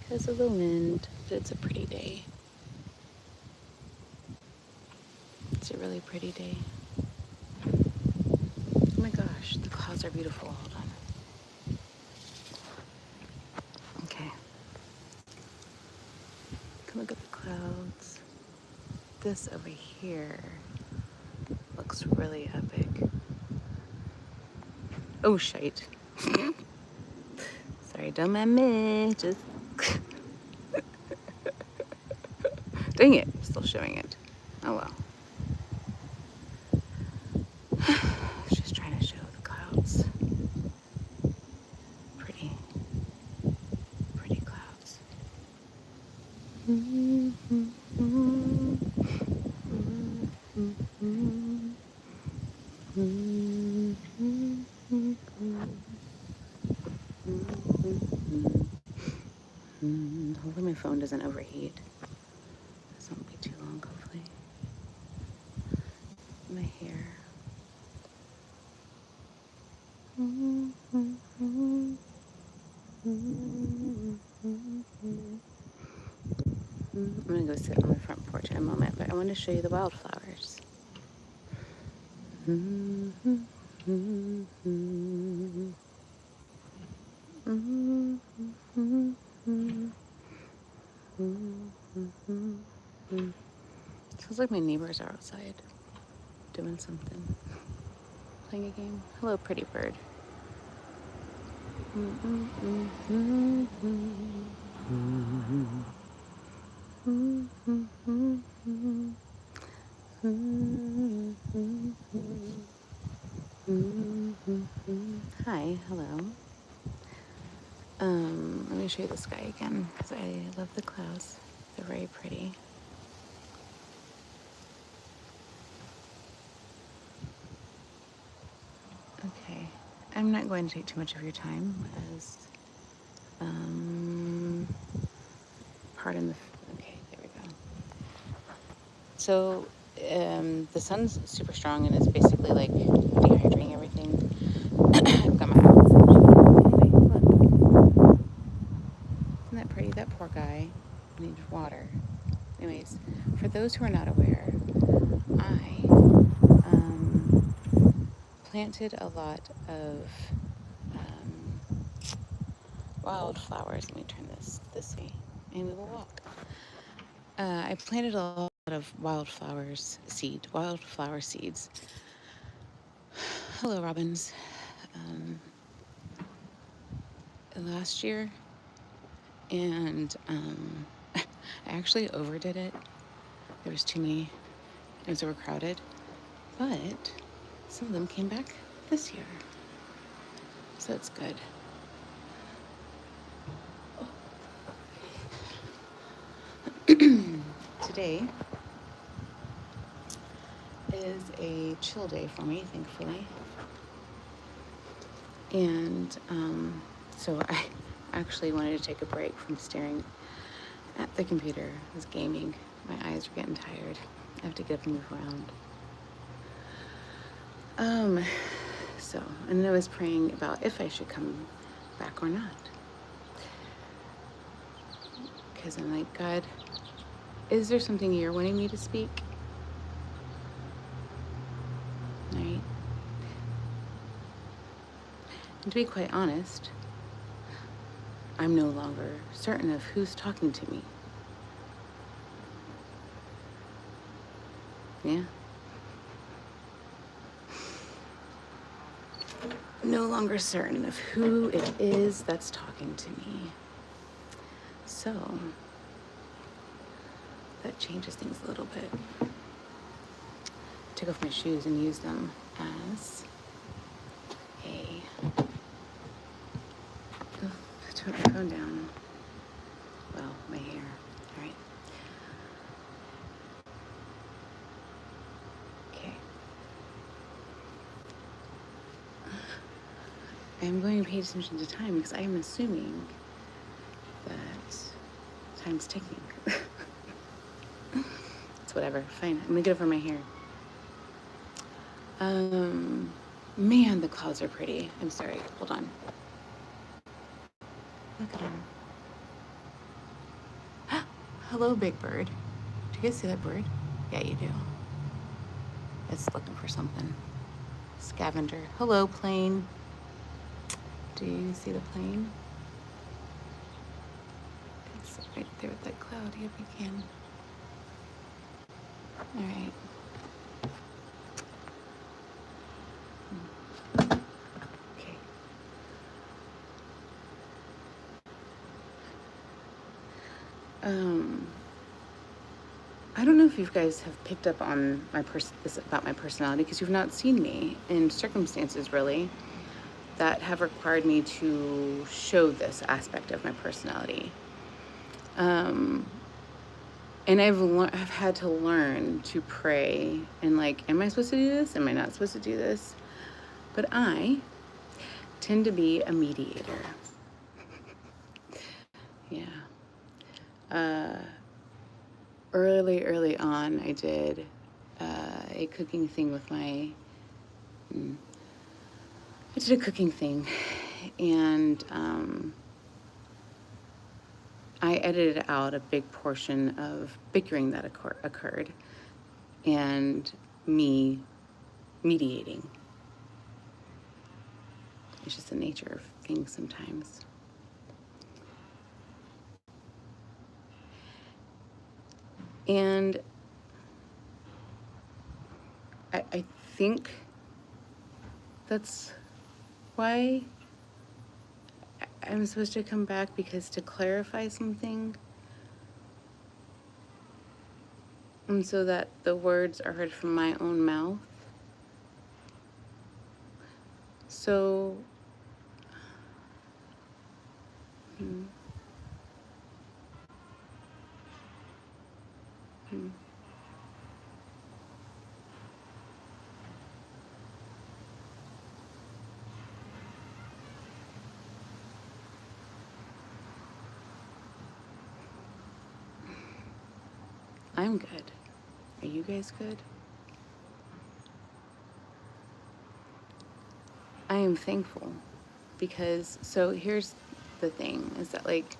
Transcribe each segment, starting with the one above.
because of the wind, but it's a pretty day. It's a really pretty day. Oh my gosh, the clouds are beautiful. Hold on. Okay. Look at the clouds. This over here looks really epic. Oh, shite. Sorry, don't mind me. Just. Dang it. I'm still showing it. Oh well. Just trying to show the clouds. Pretty. Pretty clouds. Hopefully my phone doesn't overheat. This won't be too long, hopefully. My hair. I'm gonna go sit on my front porch in a moment, but I want to show you the wildflowers. Sounds like my neighbors are outside doing something, playing a game. Hello, pretty bird. Hi, hello. Let me show you the sky again because I love the clouds. They're very pretty. Okay, I'm not going to take too much of your time as, pardon the, okay, there we go. So, the sun's super strong and it's basically like dehydrating everything. I've got my anyway, look. Isn't that pretty? That poor guy needs water. Anyways, for those who are not aware, I planted a lot of wildflowers. Let me turn this way and we will walk. I planted a lot of wildflower seeds. Hello, robins. Last year, and I actually overdid it. There was too many. It was overcrowded, but some of them came back this year, so it's good. Today is a chill day for me, thankfully. And so I actually wanted to take a break from staring at the computer. I was gaming. My eyes are getting tired. I have to get up and move around. And I was praying about if I should come back or not. Because I'm like, God, is there something you're wanting me to speak? Right? And to be quite honest, I'm no longer certain of who's talking to me. Yeah? No longer certain of who it is that's talking to me. So, that changes things a little bit. Took off my shoes and used them as a... Oh, I put my phone down. Well, my hair. All right. Okay. I'm going to pay attention to time because I am assuming that time's ticking. It's whatever. Fine. I'm gonna get over my hair. Man, the clouds are pretty. I'm sorry. Hold on. Look at them. Hello, big bird. Do you guys see that bird? Yeah, you do. It's looking for something. Scavenger. Hello, plane. Do you see the plane? It's right there with that cloud. Yep, you can. All right. Okay. I don't know if you guys have picked up on this about my personality, because you've not seen me in circumstances really that have required me to show this aspect of my personality. And I've had to learn to pray and like, am I supposed to do this? Am I not supposed to do this? But I tend to be a mediator. Yeah. Early on, I did a cooking thing with my. I did a cooking thing, and I edited out a big portion of bickering that occurred, and me mediating. It's just the nature of things sometimes. And I think that's why I'm supposed to come back, because to clarify something, and so that the words are heard from my own mouth. So, hmm, hmm. I'm good. Are you guys good? I am thankful, because, so here's the thing, is that like,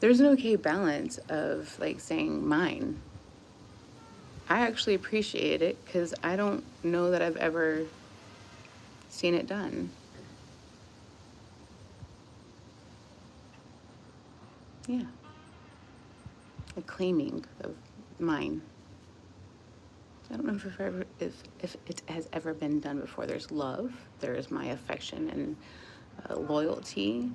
there's an okay balance of like saying mine. I actually appreciate it, because I don't know that I've ever seen it done. Yeah. A claiming of mine. I don't know if it has ever been done before. There's love, there is my affection and loyalty,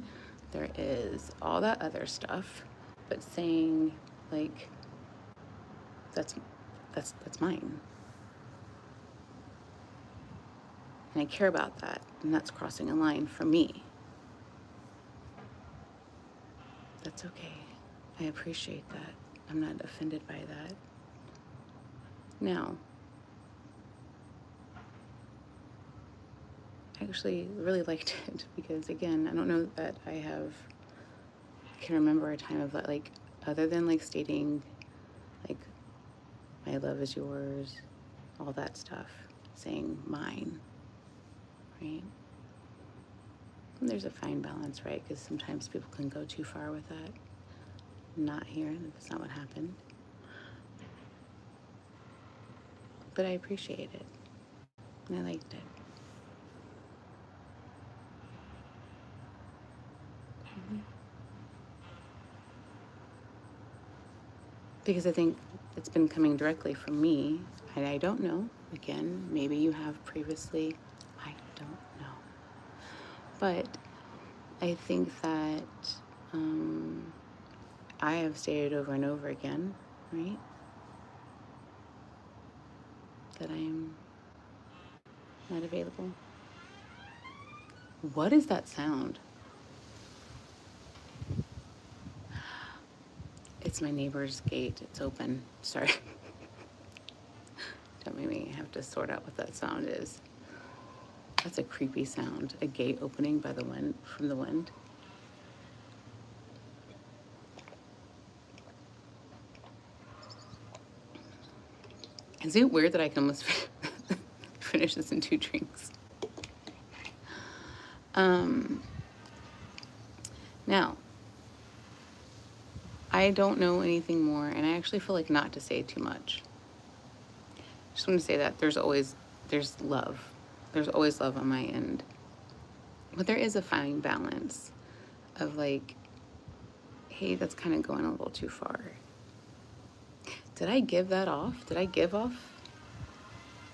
there is all that other stuff, but saying like, that's mine, and I care about that, and that's crossing a line for me. That's okay. I appreciate that. I'm not offended by that. Now, I actually really liked it, because again, I don't know that can remember a time of that, like, other than like stating like, my love is yours, all that stuff, saying mine, right? And there's a fine balance, right? Because sometimes people can go too far with that. Not here, that's not what happened. But I appreciate it, and I liked it. Because I think it's been coming directly from me, and I don't know. Again, maybe you have previously, I don't know. But I think that I have stated over and over again, right, that I am not available. What is that sound? It's my neighbor's gate. It's open. Sorry. Don't make me have to sort out what that sound is. That's a creepy sound. A gate opening by the wind, from the wind. Is it weird that I can almost finish this in 2 drinks? Now, I don't know anything more, and I actually feel like not to say too much. Just want to say that there's love. There's always love on my end. But there is a fine balance of like, hey, that's kind of going a little too far. Did I give that off? Did I give off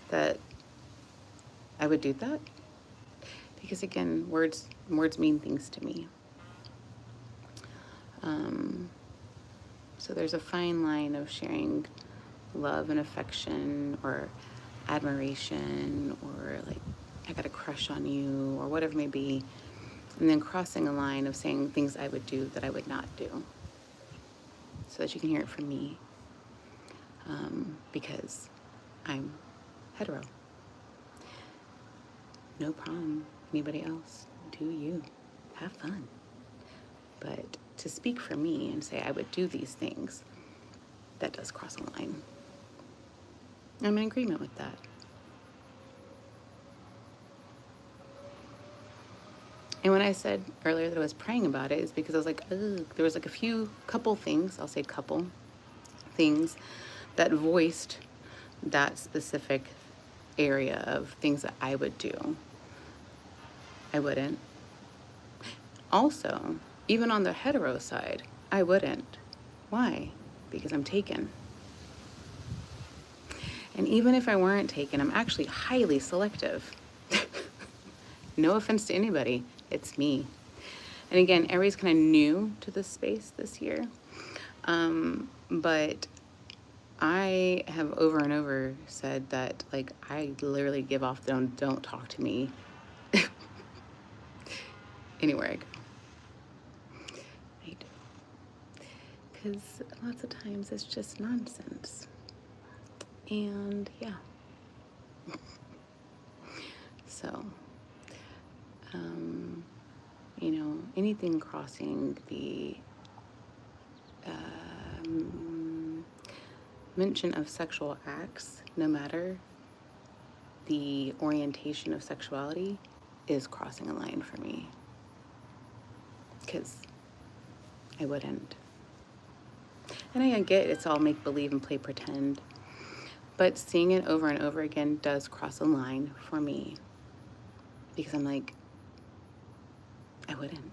that I would do that? Because again, words mean things to me. So there's a fine line of sharing love and affection or admiration or like, I got a crush on you or whatever it may be, and then crossing a line of saying things I would do that I would not do, so that you can hear it from me, because I'm hetero. No problem. Anybody else? Do you. Have fun. But to speak for me and say I would do these things, that does cross a line. I'm in agreement with that. And when I said earlier that I was praying about it, is because I was like, ugh, there was like couple things, I'll say couple things, that voiced that specific area of things that I would do. I wouldn't. Also, even on the hetero side, I wouldn't. Why? Because I'm taken. And even if I weren't taken, I'm actually highly selective. No offense to anybody, it's me. And again, Aries kind of new to this space this year. But I have over and over said that, like, I literally give off the don't talk to me anywhere I go. I do. Because lots of times it's just nonsense. And yeah. So, you know, anything crossing the mention of sexual acts, no matter the orientation of sexuality, is crossing a line for me. Because I wouldn't. And I get it's all make-believe and play pretend. But seeing it over and over again does cross a line for me. Because I'm like, I wouldn't.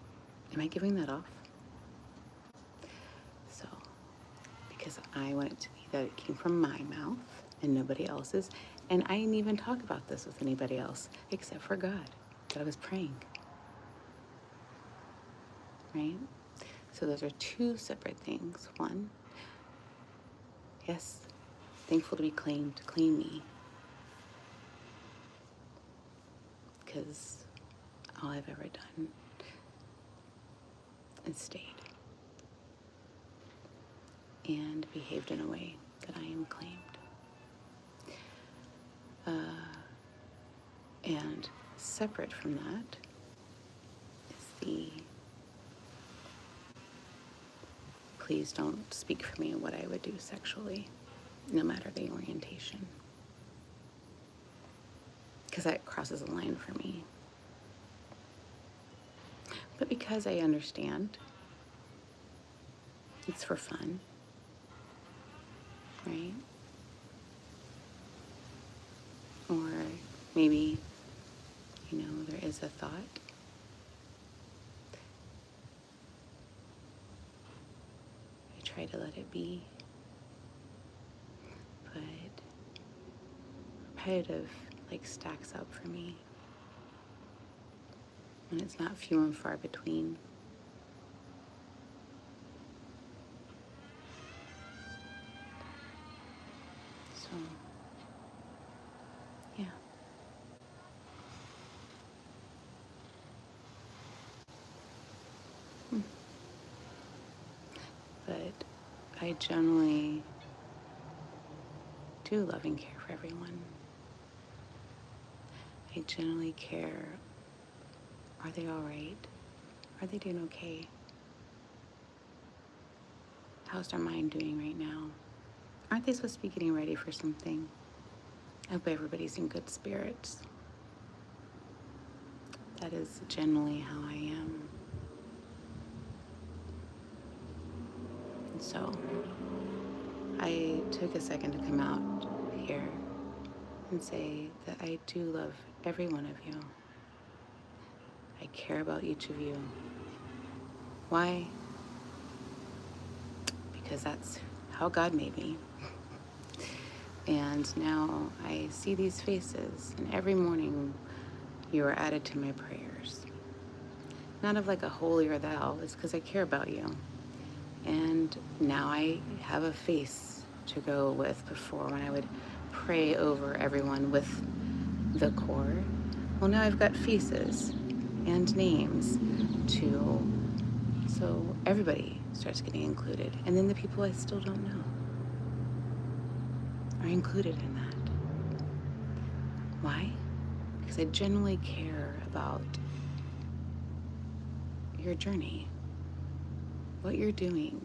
Am I giving that off? So, because I want it to be that it came from my mouth and nobody else's. And I didn't even talk about this with anybody else except for God, that I was praying. Right? So those are 2 separate things. One, yes, thankful to be claimed, to claim me. Because all I've ever done is stayed and behaved in a way that I am claimed. And separate from that is the please don't speak for me and what I would do sexually, no matter the orientation. Because that crosses a line for me. But because I understand, it's for fun, right? Or maybe, you know, there is a thought. I try to let it be. But repetitive, like, stacks up for me. And it's not few and far between. So, yeah. But I generally do love and care for everyone. I generally care, are they all right? Are they doing okay? How's their mind doing right now? Aren't they supposed to be getting ready for something? I hope everybody's in good spirits. That is generally how I am. And so I took a second to come out here and say that I do love every one of you. I care about each of you. Why? Because that's how God made me. And now I see these faces, and every morning you are added to my prayers. Not of like a holier thou, it's because I care about you. And now I have a face to go with. Before, when I would pray over everyone with the core, well, now I've got faces and names to, so everybody starts getting included. And then the people I still don't know are included in that. Why? Because I genuinely care about your journey, what you're doing.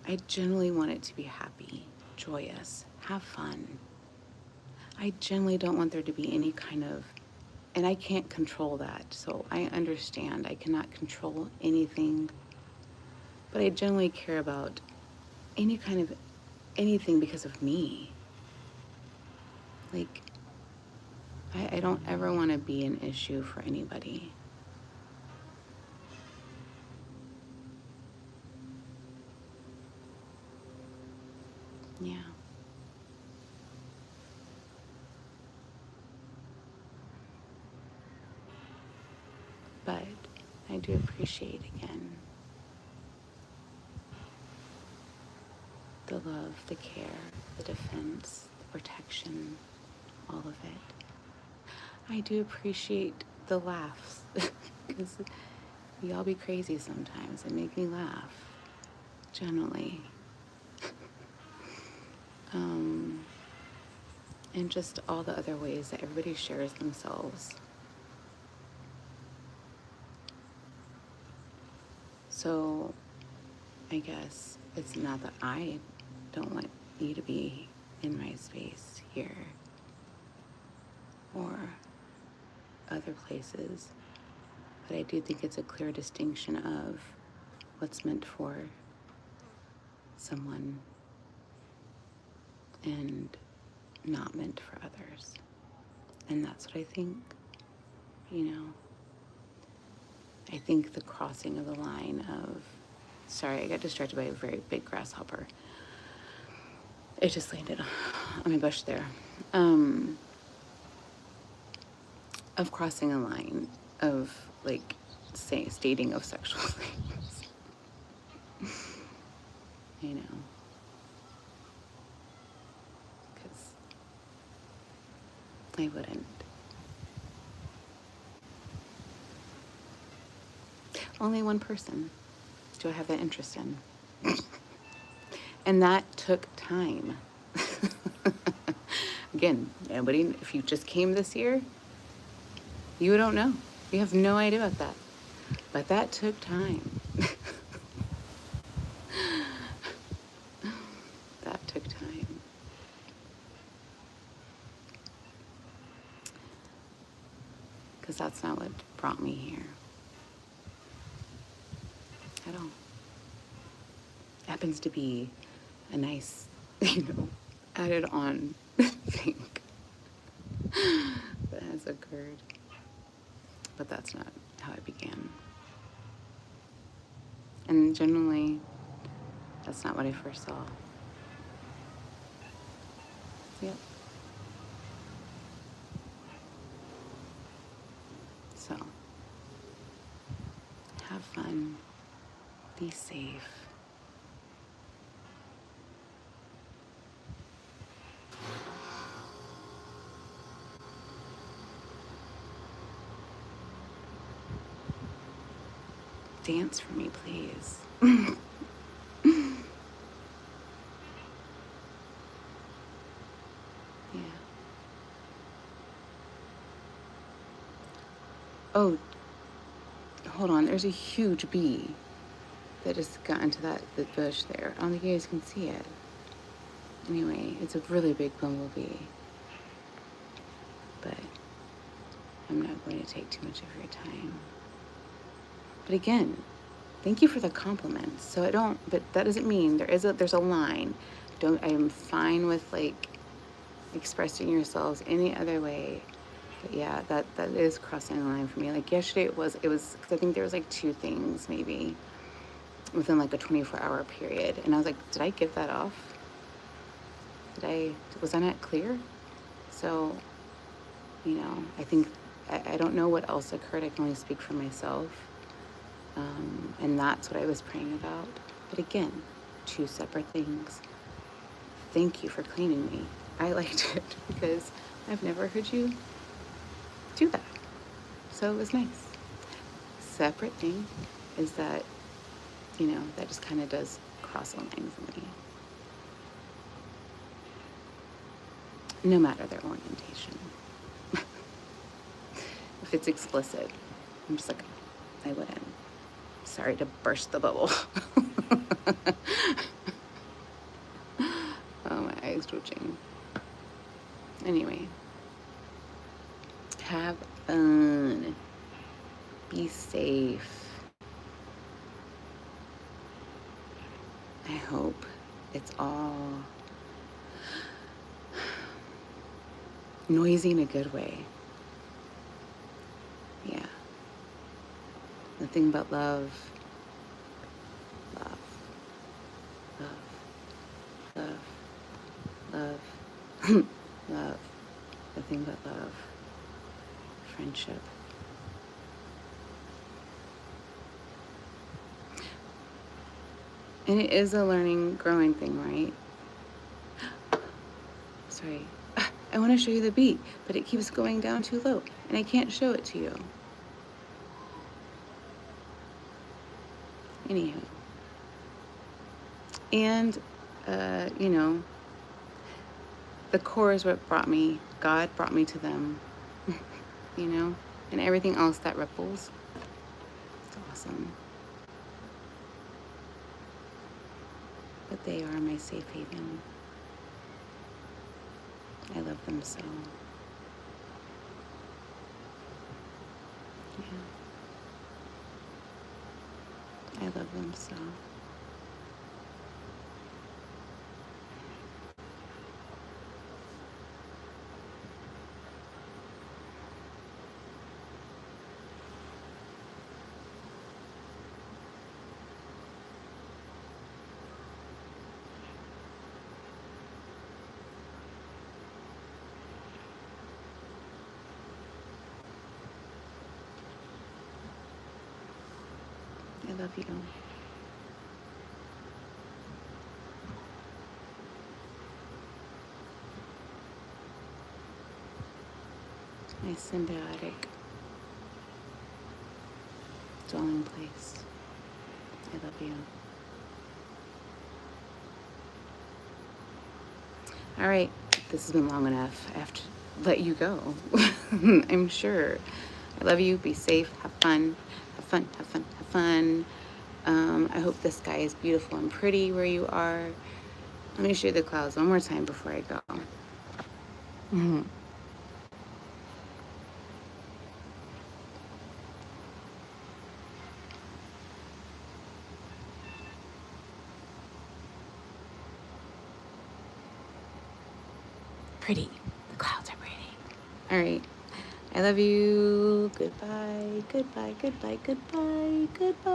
I genuinely want it to be happy, joyous, have fun. I genuinely don't want there to be any kind of, and I can't control that, so I understand I cannot control anything, but I genuinely care about any kind of anything because of me. Like, I don't ever want to be an issue for anybody. Yeah. But I do appreciate, again, the love, the care, the defense, the protection, all of it. I do appreciate the laughs, because y'all be crazy sometimes and make me laugh, generally. And just all the other ways that everybody shares themselves. So I guess it's not that I don't want you to be in my space here or other places, but I do think it's a clear distinction of what's meant for someone and not meant for others. And that's what I think, you know. I think the crossing of the line of, sorry, I got distracted by a very big grasshopper. It just landed on my bush there. Of crossing a line of like stating of sexual things. You know. Because I wouldn't. Only one person do I have that interest in. And that took time. Again, nobody, if you just came this year, you don't know. You have no idea about that. But that took time. That took time. Because that's not what brought me here. At all. Happens to be a nice, added on thing that has occurred. But that's not how it began. And generally, that's not what I first saw. Yep. So, have fun. Be safe. Dance for me, please. Yeah. Oh, hold on. There's a huge bee that just got into the bush there. I don't think you guys can see it. Anyway, it's a really big bumblebee. But I'm not going to take too much of your time. But again, thank you for the compliments. So but that doesn't mean there's a line. I am fine with like expressing yourselves any other way. But yeah, that is crossing the line for me. Like yesterday it was, because I think there was like 2 things maybe within like a 24-hour period. And I was like, did I give that off? Was I not clear? So, I think, I don't know what else occurred. I can only speak for myself. And that's what I was praying about. But again, 2 separate things. Thank you for cleaning me. I liked it because I've never heard you do that. So it was nice. Separate thing is that, that just kind of does cross a line for me. No matter their orientation. If it's explicit, I'm just like, I wouldn't. Sorry to burst the bubble. Oh, my eyes twitching. Anyway, have fun. Be safe. I hope it's all noisy in a good way. Yeah. Nothing but love. Love. Love. Love. Love. Love. Nothing but love. Friendship. And it is a learning, growing thing, right? Sorry. I want to show you the beat, but it keeps going down too low, and I can't show it to you. Anyhow. And, the core is what God brought me to them, and everything else that ripples. It's awesome. But they are my safe haven. I love them so. Yeah. I love them so. I love you. My symbiotic dwelling place. I love you. All right, this has been long enough. I have to let you go. I'm sure. I love you. Be safe. Have fun. Have fun. Have fun. Have fun. I hope the sky is beautiful and pretty where you are. Let me show you the clouds one more time before I go. Mm-hmm. Pretty. The clouds are pretty. All right. I love you. Goodbye. Goodbye. Goodbye. Goodbye. Goodbye.